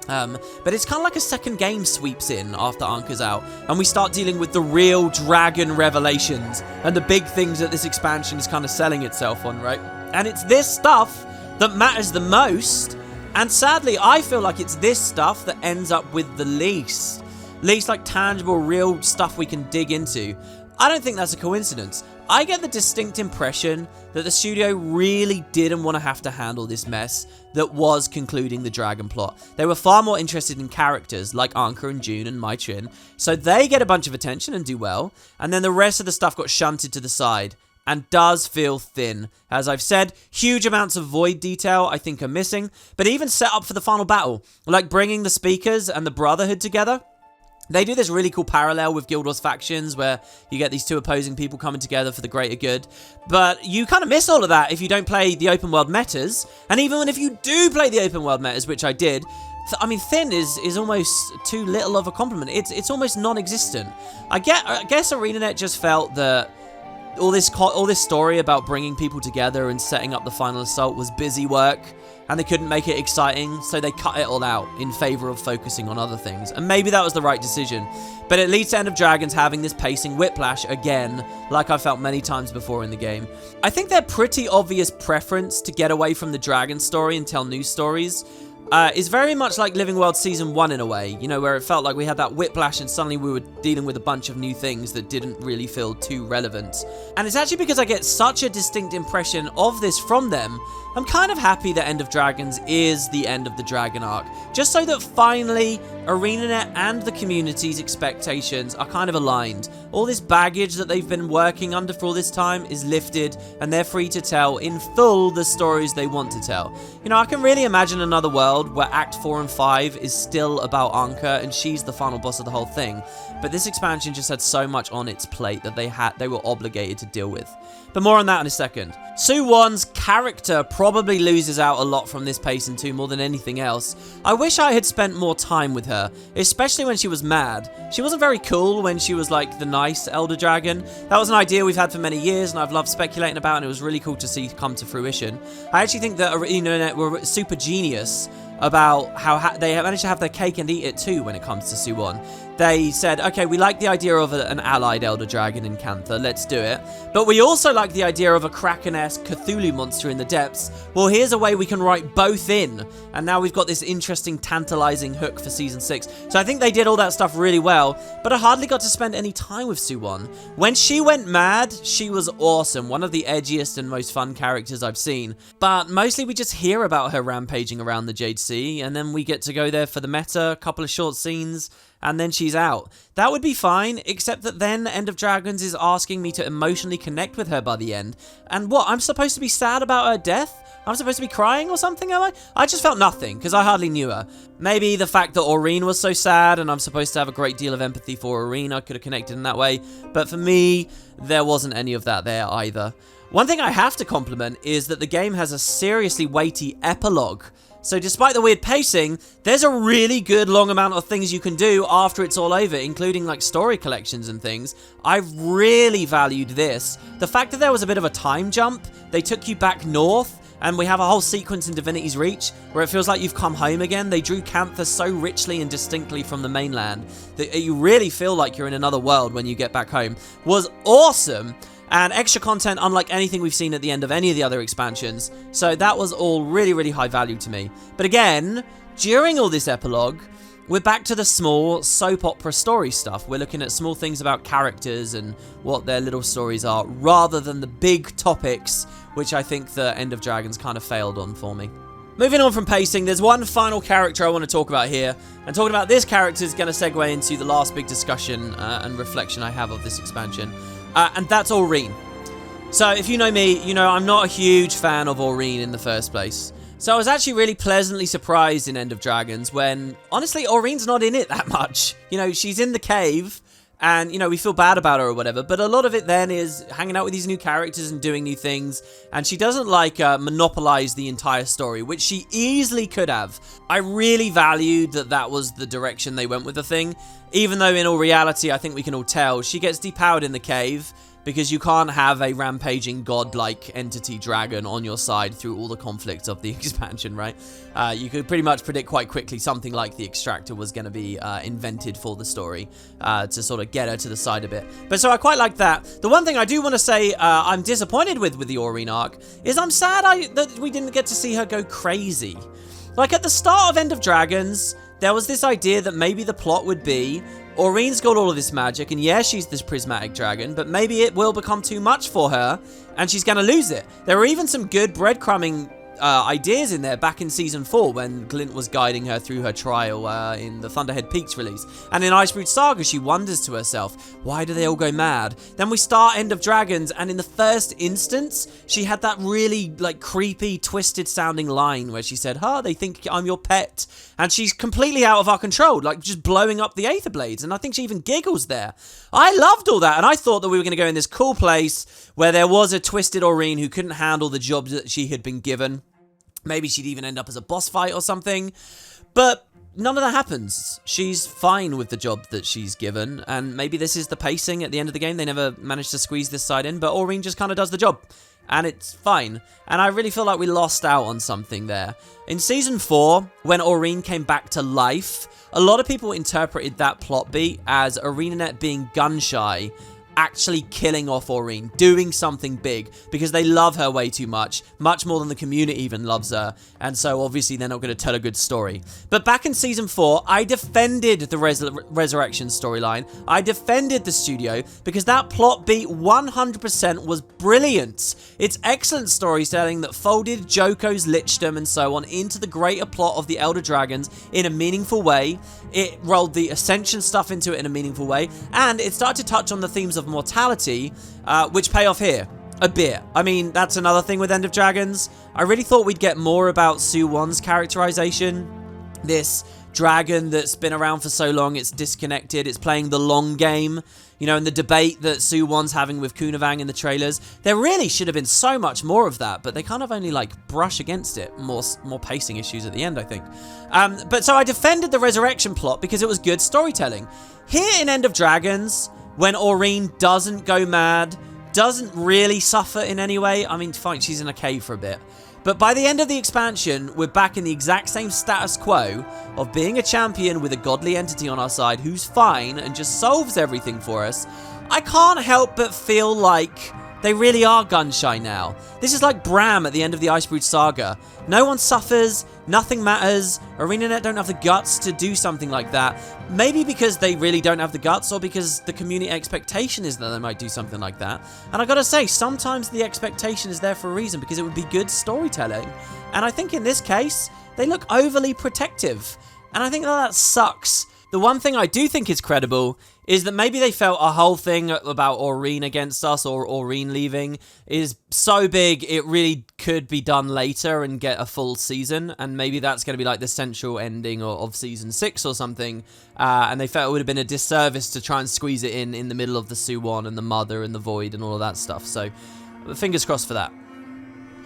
But it's kind of like a second game sweeps in after Anka's out, and we start dealing with the real dragon revelations, and the big things that this expansion is kind of selling itself on, right? And it's this stuff that matters the most. And sadly, I feel like it's this stuff that ends up with the least like tangible, real stuff we can dig into. I don't think that's a coincidence. I get the distinct impression that the studio really didn't want to have to handle this mess that was concluding the dragon plot. They were far more interested in characters like Anka and June and Maitrin, so they get a bunch of attention and do well, and then the rest of the stuff got shunted to the side. And does feel thin. As I've said, huge amounts of void detail I think are missing, but even set up for the final battle, like bringing the speakers and the Brotherhood together. They do this really cool parallel with Guild Wars Factions where you get these two opposing people coming together for the greater good. But you kind of miss all of that if you don't play the open world metas. And even if you do play the open world metas, which I did, I mean, thin is almost too little of a compliment. It's almost non-existent. I guess ArenaNet just felt that all this story about bringing people together and setting up the final assault was busy work, and they couldn't make it exciting, so they cut it all out in favor of focusing on other things. And maybe that was the right decision, but it leads to End of Dragons having this pacing whiplash again, like I felt many times before in the game. I think their pretty obvious preference to get away from the dragon story and tell new stories is very much like Living World Season 1 in a way, you know, where it felt like we had that whiplash and suddenly we were dealing with a bunch of new things that didn't really feel too relevant. And it's actually because I get such a distinct impression of this from them, I'm kind of happy that End of Dragons is the end of the Dragon arc, just so that finally ArenaNet and the community's expectations are kind of aligned. All this baggage that they've been working under for all this time is lifted, and they're free to tell in full the stories they want to tell. You know, I can really imagine another world where Act 4 and 5 is still about Anka, and she's the final boss of the whole thing. But this expansion just had so much on its plate that they were obligated to deal with. But more on that in a second. Su-Won's character probably loses out a lot from this pacing too, more than anything else. I wish I had spent more time with her, especially when she was mad. She wasn't very cool when she was like the nice Elder Dragon. That was an idea we've had for many years and I've loved speculating about, and it was really cool to see come to fruition. I actually think that ArenaNet were super genius about how they managed to have their cake and eat it too when it comes to Su-Won. They said, okay, we like the idea of an allied Elder Dragon in Cantha, let's do it. But we also like the idea of a Kraken-esque Cthulhu monster in the depths. Well, here's a way we can write both in. And now we've got this interesting, tantalizing hook for Season 6. So I think they did all that stuff really well, but I hardly got to spend any time with Su-Won. When she went mad, she was awesome. One of the edgiest and most fun characters I've seen. But mostly we just hear about her rampaging around the Jade Sea, and then we get to go there for the meta, a couple of short scenes, and then she's out. That would be fine, except that then End of Dragons is asking me to emotionally connect with her by the end. And what, I'm supposed to be sad about her death? I'm supposed to be crying or something, am I? I just felt nothing, because I hardly knew her. Maybe the fact that Aurene was so sad, and I'm supposed to have a great deal of empathy for Aurene, I could have connected in that way. But for me, there wasn't any of that there either. One thing I have to compliment is that the game has a seriously weighty epilogue. So despite the weird pacing, there's a really good long amount of things you can do after it's all over, including like story collections and things. I've really valued this. The fact that there was a bit of a time jump, they took you back north, and we have a whole sequence in Divinity's Reach where it feels like you've come home again. They drew Cantha so richly and distinctly from the mainland that you really feel like you're in another world when you get back home. Was awesome. And extra content unlike anything we've seen at the end of any of the other expansions. So that was all really, really high value to me. But again, during all this epilogue, we're back to the small soap opera story stuff. We're looking at small things about characters and what their little stories are, rather than the big topics, which I think the End of Dragons kind of failed on for me. Moving on from pacing, there's one final character I want to talk about here. And talking about this character is going to segue into the last big discussion and reflection I have of this expansion. And that's Aurene. So if you know me, you know I'm not a huge fan of Aurene in the first place. So I was actually really pleasantly surprised in End of Dragons when, honestly, Aurene's not in it that much. You know, she's in the cave, and, you know, we feel bad about her or whatever, but a lot of it then is hanging out with these new characters and doing new things, and she doesn't, like, monopolize the entire story, which she easily could have. I really valued that that was the direction they went with the thing, even though in all reality, I think we can all tell, she gets depowered in the cave, because you can't have a rampaging godlike entity dragon on your side through all the conflict of the expansion, right? You could pretty much predict quite quickly something like the Extractor was going to be invented for the story to sort of get her to the side a bit. But so I quite like that. The one thing I do want to say I'm disappointed with the Aurene arc is I'm sad that we didn't get to see her go crazy. Like at the start of End of Dragons, there was this idea that maybe the plot would be Aurene's got all of this magic, and yeah, she's this prismatic dragon, but maybe it will become too much for her, and she's going to lose it. There were even some good breadcrumbing ideas in there back in Season 4 when Glint was guiding her through her trial in the Thunderhead Peaks release. And in Icebrood Saga, she wonders to herself, why do they all go mad? Then we start End of Dragons, and in the first instance, she had that really, like, creepy, twisted sounding line where she said, they think I'm your pet. And she's completely out of our control, like just blowing up the Aether Blades. And I think she even giggles there. I loved all that, and I thought that we were going to go in this cool place where there was a twisted Aurene who couldn't handle the job that she had been given. Maybe she'd even end up as a boss fight or something. But none of that happens. She's fine with the job that she's given. And maybe this is the pacing at the end of the game. They never managed to squeeze this side in. But Aurene just kind of does the job. And it's fine. And I really feel like we lost out on something there. In Season 4, when Aurene came back to life, a lot of people interpreted that plot beat as ArenaNet being gun-shy actually killing off Aurene, doing something big, because they love her way too much more than the community even loves her, and so obviously they're not going to tell a good story. But back in Season 4, I defended the Resurrection storyline, I defended the studio, because that plot beat 100% was brilliant. It's excellent storytelling that folded Joko's lichdom and so on into the greater plot of the Elder Dragons in a meaningful way. It rolled the Ascension stuff into it in a meaningful way, and it started to touch on the themes of mortality, which pay off here a bit. I mean, that's another thing with End of Dragons. I really thought we'd get more about Su-Won's characterization. This dragon that's been around for so long, it's disconnected, it's playing the long game. You know, in the debate that Su-Won's having with Kunavang in the trailers, there really should have been so much more of that, but they kind of only, like, brush against it. More pacing issues at the end, I think. But so I defended the Resurrection plot because it was good storytelling. Here in End of Dragons, when Aurene doesn't go mad, doesn't really suffer in any way. I mean, fine, she's in a cave for a bit. But by the end of the expansion, we're back in the exact same status quo of being a champion with a godly entity on our side who's fine and just solves everything for us. I can't help but feel like they really are gun-shy now. This is like Bram at the end of the Icebrood Saga. No one suffers, nothing matters, ArenaNet don't have the guts to do something like that. Maybe because they really don't have the guts, or because the community expectation is that they might do something like that. And I gotta say, sometimes the expectation is there for a reason, because it would be good storytelling. And I think in this case, they look overly protective. And I think that sucks. The one thing I do think is credible is that maybe they felt a whole thing about Aurene against us, or Aurene leaving, is so big it really could be done later and get a full season, and maybe that's going to be like the central ending of Season 6 or something, and they felt it would have been a disservice to try and squeeze it in the middle of the Su-Won and the Mother and the Void and all of that stuff, so fingers crossed for that.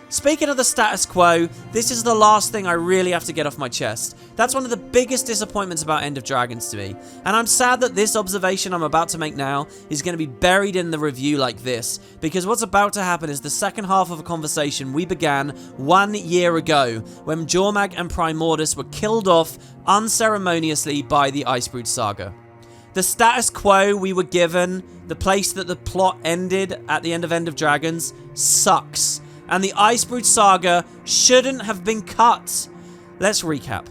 Speaking of the status quo, this is the last thing I really have to get off my chest. That's one of the biggest disappointments about End of Dragons to me, and I'm sad that this observation I'm about to make now is going to be buried in the review like this, because what's about to happen is the second half of a conversation we began 1 year ago, when Jormag and Primordus were killed off unceremoniously by the Icebrood Saga. The status quo we were given, the place that the plot ended at the end of Dragons, sucks. And the Icebrood Saga shouldn't have been cut. Let's recap.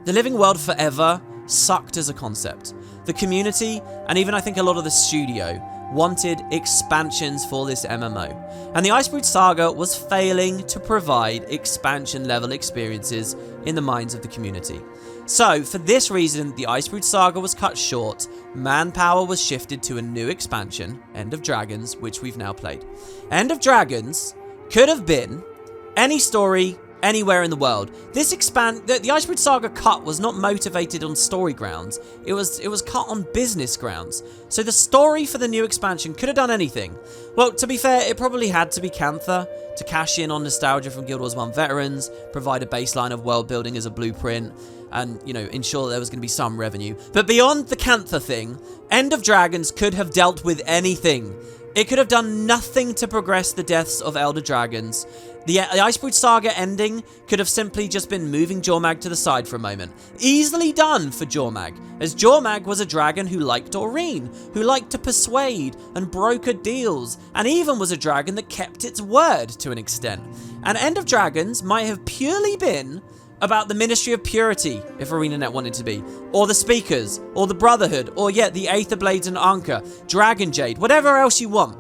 The Living World Forever sucked as a concept. The community, and even I think a lot of the studio, wanted expansions for this MMO. And the Icebrood Saga was failing to provide expansion level experiences in the minds of the community. So, for this reason, the Icebrood Saga was cut short, manpower was shifted to a new expansion, End of Dragons, which we've now played. End of Dragons could have been any story anywhere in the world. The Icebrood Saga cut was not motivated on story grounds. It was cut on business grounds. So the story for the new expansion could have done anything. Well, to be fair, it probably had to be Cantha to cash in on nostalgia from Guild Wars 1 veterans, provide a baseline of world building as a blueprint, and, you know, ensure that there was going to be some revenue. But beyond the Cantha thing, End of Dragons could have dealt with anything. It could have done nothing to progress the deaths of Elder Dragons. The Icebrood Saga ending could have simply just been moving Jormag to the side for a moment. Easily done for Jormag, as Jormag was a dragon who liked Aurene, who liked to persuade and broker deals, and even was a dragon that kept its word to an extent. And End of Dragons might have purely been about the Ministry of Purity, if ArenaNet wanted to be, or the Speakers, or the Brotherhood, or yet the Aether Blades and Anka, Dragon Jade, whatever else you want.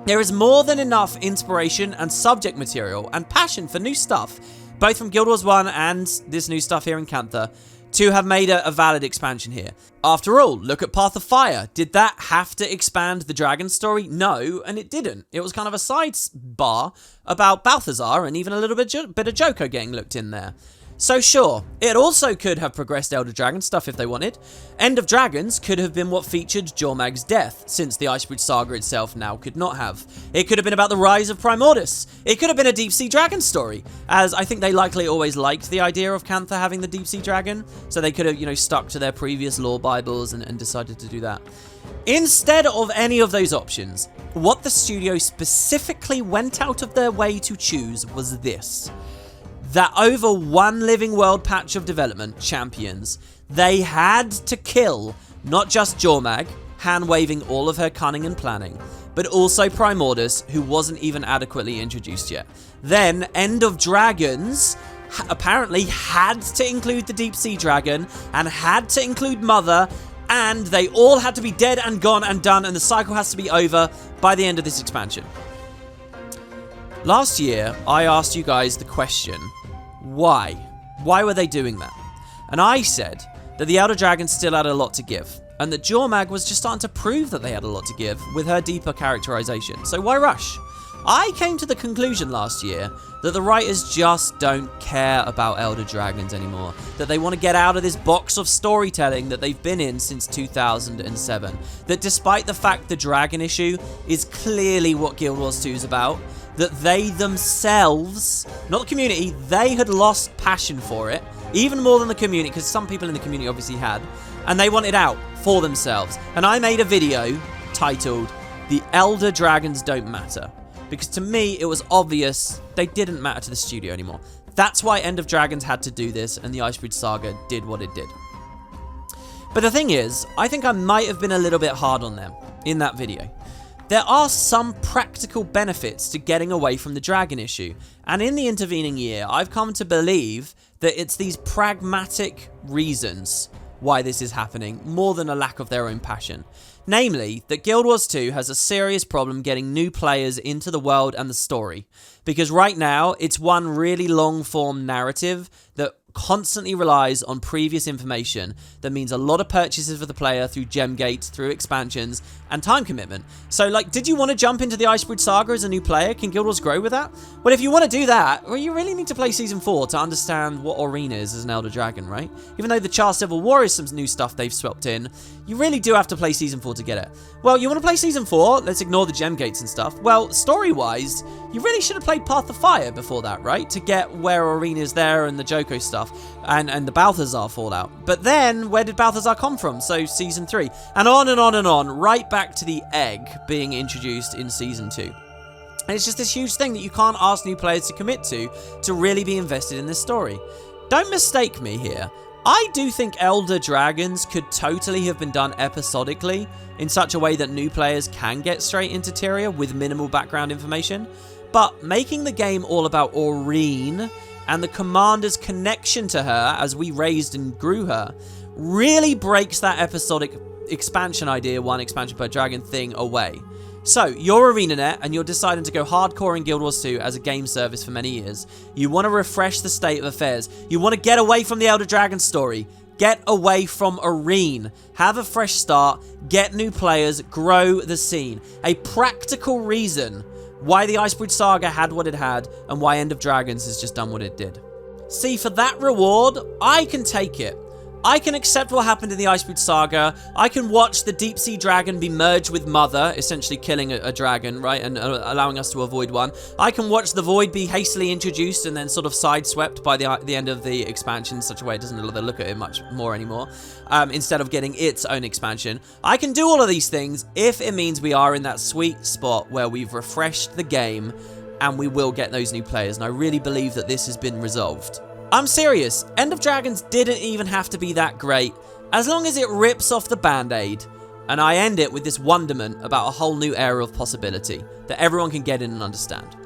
There is more than enough inspiration and subject material and passion for new stuff, both from Guild Wars 1 and this new stuff here in Cantha, to have made a valid expansion here. After all, look at Path of Fire. Did that have to expand the dragon story? No, and it didn't. It was kind of a sidebar about Balthazar and even a little bit of Joko getting looked in there. So sure, it also could have progressed Elder Dragon stuff if they wanted. End of Dragons could have been what featured Jormag's death, since the Icebrood Saga itself now could not have. It could have been about the rise of Primordus. It could have been a Deep Sea Dragon story, as I think they likely always liked the idea of Cantha having the Deep Sea Dragon, so they could have, you know, stuck to their previous lore bibles and decided to do that. Instead of any of those options, what the studio specifically went out of their way to choose was this. That over one Living World patch of development, Champions, they had to kill not just Jormag, hand-waving all of her cunning and planning, but also Primordus, who wasn't even adequately introduced yet. Then, End of Dragons apparently had to include the Deep Sea Dragon, and had to include Mother, and they all had to be dead and gone and done, and the cycle has to be over by the end of this expansion. Last year, I asked you guys the question, why? Why were they doing that? And I said that the Elder Dragon still had a lot to give, and that Jormag was just starting to prove that they had a lot to give with her deeper characterization. So why rush? I came to the conclusion last year that the writers just don't care about Elder Dragons anymore. That they want to get out of this box of storytelling that they've been in since 2007. That despite the fact the dragon issue is clearly what Guild Wars 2 is about, that they themselves, not the community, they had lost passion for it, even more than the community, because some people in the community obviously had, and they wanted out for themselves. And I made a video titled, "The Elder Dragons Don't Matter," because to me, it was obvious they didn't matter to the studio anymore. That's why End of Dragons had to do this, and the Icebrood Saga did what it did. But the thing is, I think I might have been a little bit hard on them in that video. There are some practical benefits to getting away from the dragon issue, and in the intervening year, I've come to believe that it's these pragmatic reasons why this is happening, more than a lack of their own passion. Namely, that Guild Wars 2 has a serious problem getting new players into the world and the story. Because right now, it's one really long-form narrative that constantly relies on previous information that means a lot of purchases for the player through gem gates, through expansions, and time commitment. So, like, did you want to jump into the Icebrood Saga as a new player? Can Guild Wars grow with that? Well, if you want to do that, well, you really need to play Season 4 to understand what Aurene is as an Elder Dragon, right? Even though the Char Civil War is some new stuff they've swept in, you really do have to play Season 4 to get it. Well, you want to play Season 4? Let's ignore the gem gates and stuff. Well, story-wise, you really should have played Path of Fire before that, right? To get where Aurene is there and the Joko stuff. And the Balthazar fallout. But then, where did Balthazar come from? So, Season 3. And on and on and on, right back to the egg being introduced in Season 2. And it's just this huge thing that you can't ask new players to commit to really be invested in this story. Don't mistake me here. I do think Elder Dragons could totally have been done episodically in such a way that new players can get straight into Tyria with minimal background information. But making the game all about Aurene and the commander's connection to her as we raised and grew her really breaks that episodic expansion idea, one expansion per dragon thing, away. So, you're ArenaNet and you're deciding to go hardcore in Guild Wars 2 as a game service for many years. You want to refresh the state of affairs. You want to get away from the Elder Dragon story. Get away from Aurene. Have a fresh start. Get new players. Grow the scene. A practical reason why the Icebrood Saga had what it had, and why End of Dragons has just done what it did. See, for that reward, I can take it. I can accept what happened in the Icebrood Saga. I can watch the Deep Sea Dragon be merged with Mother, essentially killing a dragon, right, and allowing us to avoid one. I can watch the Void be hastily introduced and then sort of sideswept by the end of the expansion in such a way it doesn't look at it much more anymore, instead of getting its own expansion. I can do all of these things if it means we are in that sweet spot where we've refreshed the game and we will get those new players, and I really believe that this has been resolved. I'm serious, End of Dragons didn't even have to be that great, as long as it rips off the band-aid, and I end it with this wonderment about a whole new era of possibility that everyone can get in and understand.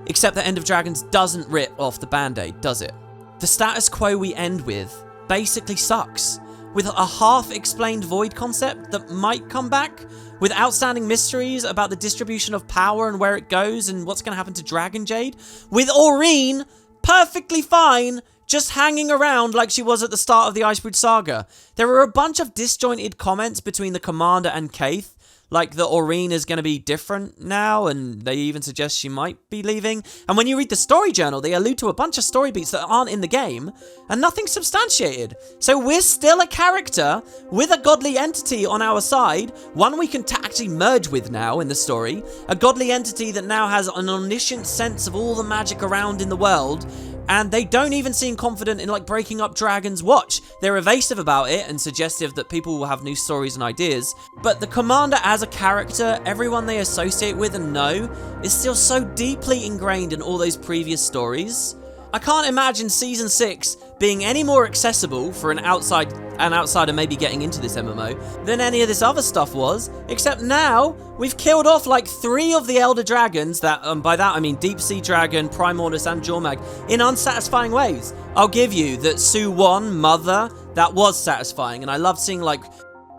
Except that End of Dragons doesn't rip off the band-aid, does it? The status quo we end with basically sucks, with a half-explained Void concept that might come back, with outstanding mysteries about the distribution of power and where it goes and what's going to happen to Dragon Jade, with Aurene perfectly fine, just hanging around like she was at the start of the Icebrood Saga. There are a bunch of disjointed comments between the commander and Kaith, like that Aurene is going to be different now, and they even suggest she might be leaving. And when you read the story journal, they allude to a bunch of story beats that aren't in the game, and nothing's substantiated. So we're still a character with a godly entity on our side, one we can actually merge with now in the story, a godly entity that now has an omniscient sense of all the magic around in the world, and they don't even seem confident in, like, breaking up Dragon's Watch. They're evasive about it and suggestive that people will have new stories and ideas. But the commander as a character, everyone they associate with and know, is still so deeply ingrained in all those previous stories I can't imagine Season 6 being any more accessible for an outsider maybe getting into this MMO than any of this other stuff was, except now we've killed off like 3 of the Elder Dragons, that by that I mean Deep Sea Dragon, Primordus and Jormag, in unsatisfying ways. I'll give you that Sue 1, Mother, that was satisfying, and I loved seeing like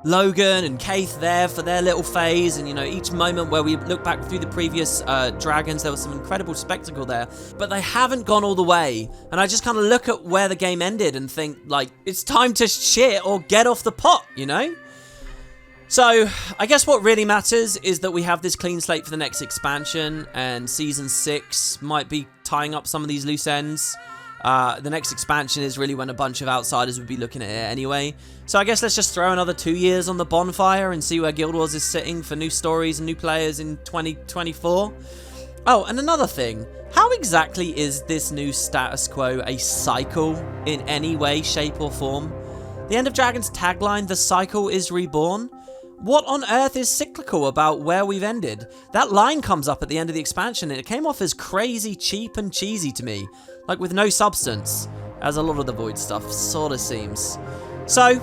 Logan and Kaith there for their little phase, and you know, each moment where we look back through the previous dragons, there was some incredible spectacle there, but they haven't gone all the way, and I just kind of look at where the game ended and think, like, it's time to shit or get off the pot, you know? So, I guess what really matters is that we have this clean slate for the next expansion, and Season 6 might be tying up some of these loose ends. The next expansion is really when a bunch of outsiders would be looking at it anyway. So I guess let's just throw another 2 years on the bonfire and see where Guild Wars is sitting for new stories and new players in 2024. Oh, and another thing. How exactly is this new status quo a cycle in any way, shape or form? The End of Dragons tagline, "The cycle is reborn." What on earth is cyclical about where we've ended? That line comes up at the end of the expansion and it came off as crazy cheap and cheesy to me. Like with no substance, as a lot of the Void stuff sort of seems. So,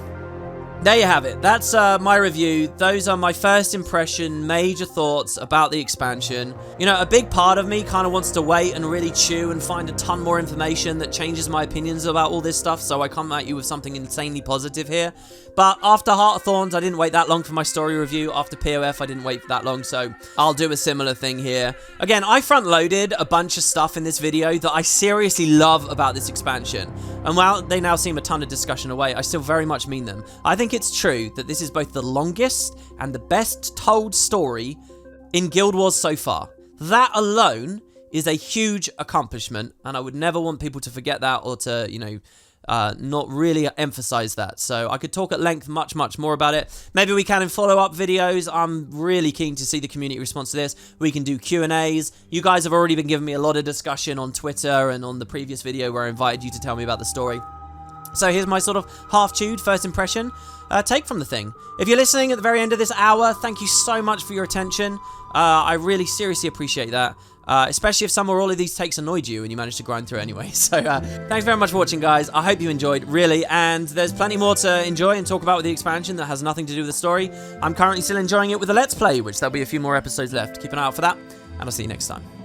there you have it. That's my review. Those are my first impression, major thoughts about the expansion. You know, a big part of me kind of wants to wait and really chew and find a ton more information that changes my opinions about all this stuff, so I come at you with something insanely positive here. But after Heart of Thorns, I didn't wait that long for my story review. After POF, I didn't wait that long, so I'll do a similar thing here. Again, I front-loaded a bunch of stuff in this video that I seriously love about this expansion. And while they now seem a ton of discussion away, I still very much mean them. I think it's true that this is both the longest and the best told story in Guild Wars so far. That alone is a huge accomplishment, and I would never want people to forget that or to, you know, not really emphasize that. So I could talk at length much more about it. Maybe we can in follow-up videos. I'm really keen to see the community response to this. We can do Q&As. You guys have already been giving me a lot of discussion on Twitter and on the previous video where I invited you to tell me about the story. So here's my sort of half-chewed first impression take from the thing. If you're listening at the very end of this hour, thank you so much for your attention. I really seriously appreciate that. Especially if some or all of these takes annoyed you and you managed to grind through anyway. So thanks very much for watching, guys. I hope you enjoyed, really, and there's plenty more to enjoy and talk about with the expansion that has nothing to do with the story. I'm currently still enjoying it with the Let's Play, which there'll be a few more episodes left. Keep an eye out for that, and I'll see you next time.